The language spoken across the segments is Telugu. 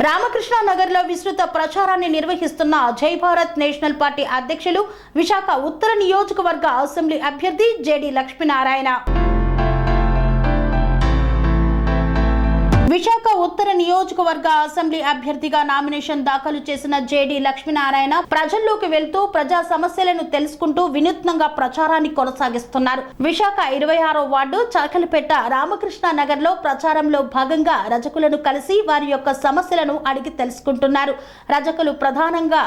రామకృష్ణ నగర్ లో విస్తృత ప్రచారాన్ని నిర్వహిస్తున్న జై భారత్ నేషనల్ పార్టీ అధ్యక్షులు విశాఖ ఉత్తర నియోజకవర్గ అసెంబ్లీ అభ్యర్థి జేడి లక్ష్మీనారాయణ. విశాఖ ఉత్తర నియోజకవర్గ అసెంబ్లీ అభ్యర్థిగా నామినేషన్ దాఖలు చేసిన జేడి లక్ష్మీనారాయణ ప్రజల్లోకి వెళ్తూ ప్రజా సమస్యలను తెలుసుకుంటూ వినూత్నంగా ప్రచారాన్ని కొనసాగిస్తున్నారు. విశాఖ 26వ వార్డు చాకలిపేట రామకృష్ణ నగర్ లో ప్రచారంలో భాగంగా రజకులను కలిసి వారి యొక్క సమస్యలను అడిగి తెలుసుకుంటున్నారు. రజకులు ప్రధానంగా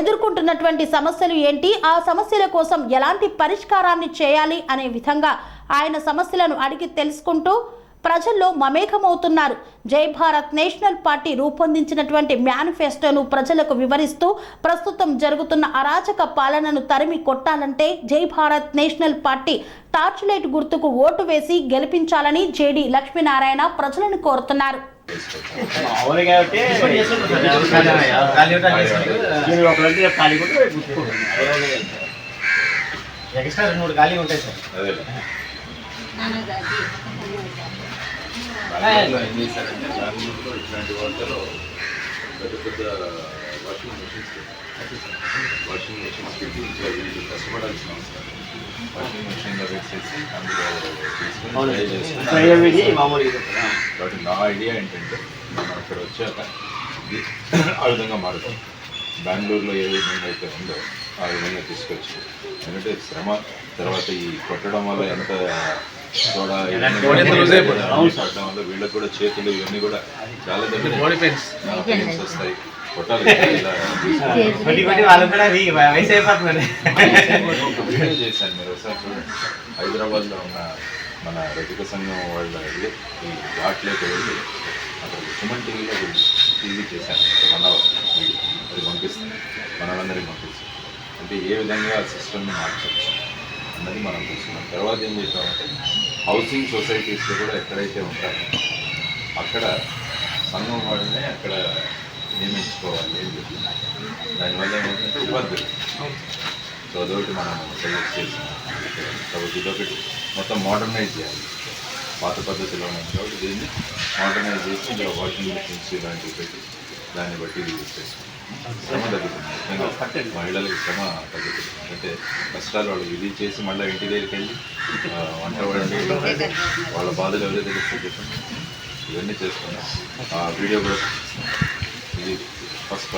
ఎదుర్కొంటున్నటువంటి సమస్యలు ఏంటి, ఆ సమస్యల కోసం ఎలాంటి పరిష్కారాన్ని చేయాలి అనే విధంగా ఆయన సమస్యలను అడిగి తెలుసుకుంటూ ప్రజల్లో మమేకమవుతున్నారు. జై భారత్ నేషనల్ పార్టీ రూపొందించినటువంటి మేనిఫెస్టోను ప్రజలకు వివరిస్తూ ప్రస్తుతం జరుగుతున్న అరాచక పాలనను తరిమి కొట్టాలంటే జై Bharat national party torch light గుర్తుకు ఓటు వేసి గెలిపించాలని జేడి లక్ష్మీనారాయణ ప్రజలను కోరుతున్నారు. ఏం చేశారంటే బెంగళూరులో ఇట్లాంటి వార్తలో పెద్ద పెద్ద వాషింగ్ మెషిన్స్ పెట్టి ఇంకా వీళ్ళు కష్టపడాల్సిన అవసరం. వాషింగ్ మెషిన్లో పెట్టేసి అందులో తీసుకొని కాబట్టి నా ఐడియా ఏంటంటే మనం అక్కడ వచ్చాక ఆ విధంగా మారుతాం. బెంగళూరులో ఏ విధంగా అయితే ఉందో ఆ విధంగా తీసుకొచ్చి, ఎందుకంటే శ్రమ తర్వాత ఈ కొట్టడం వల్ల ఎంత కూడా పడడం వల్ల వీళ్ళకి కూడా చేతులు ఇవన్నీ కూడా చాలా పెయిన్స్ వస్తాయి. కొట్టాలి చేశాను మీరు ఒకసారి చూడండి. హైదరాబాద్లో ఉన్న మన రజక సంఘం వాళ్ళ ఈ ఘాట్లోకి వెళ్ళి అక్కడ సుమన్ టీవీలో టీవీ చేశాను 1 hour వీడియో. అది పంపిస్తాను, మనలందరికీ పంపిస్తాను. అంటే ఏ విధంగా సిస్టమ్ని మార్చవచ్చు అన్నది మనం చూస్తున్నాం. తర్వాత ఏం చేస్తామంటే హౌసింగ్ సొసైటీస్లో కూడా ఎక్కడైతే ఉంటారో అక్కడ సంఘం వాళ్ళనే అక్కడ నియమించుకోవాలి అని చెప్పి దానివల్ల ఏమవుతుందంటే ఉపాధులు. సో అదొకటి మనం సజెస్ట్ చేస్తున్నాం. కాబట్టి ఇదొకటి మొత్తం మోడర్నైజ్ చేయాలి. పాత పద్ధతిలో ఉన్నాం కాబట్టి దీన్ని మోడర్నైజ్ చేసి ఇంకా వాషింగ్ మెషిన్స్ ఇలాంటివి పెట్టి దాన్ని బట్టి యూజ్ చేస్తాం. శ్రమ తగ్గుతుంది, మహిళలకు శ్రమ తగ్గుతుంది. అంటే కష్టాలు వాళ్ళు ఇది చేసి మళ్ళీ ఇంటి దగ్గరికి వెళ్ళి వంట వండి వాళ్ళ బాధలు ఎవరైతే తెలుస్తుంది చెప్పండి. ఇవన్నీ చేసుకున్నాం. ఆ వీడియో కూడా ఇది ఫస్ట్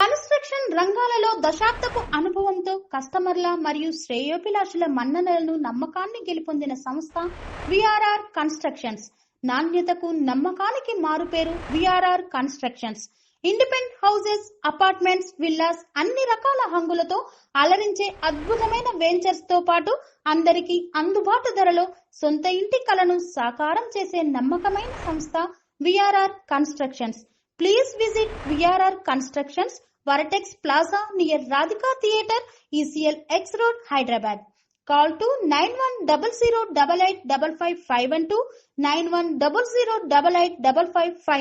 కన్స్ట్రక్షన్ రంగాలలో దశాబ్దపు అనుభవంతో కస్టమర్ల మరియు శ్రేయోభిలాషుల మన్ననలను నమ్మకాన్ని గెలుపొందిన సంస్థ విఆర్ఆర్ కన్స్ట్రక్షన్స్. నాణ్యతకు నమ్మకానికి మారుపేరు VRR constructions. Independent houses, apartments, villas అన్ని రకాల హంగులతో అలరించే అద్భుతమైన వెంచర్స్ తో పాటు అందరికీ అందుబాటు ధరలో సొంత ఇంటి కలను సాకారం చేసే నమ్మకమైన సంస్థ VRR constructions. Please visit VRR constructions, వరటెక్స్ plaza near Radhika theatre, ECL X Road, Hyderabad. Call to 910088555512 9100885555.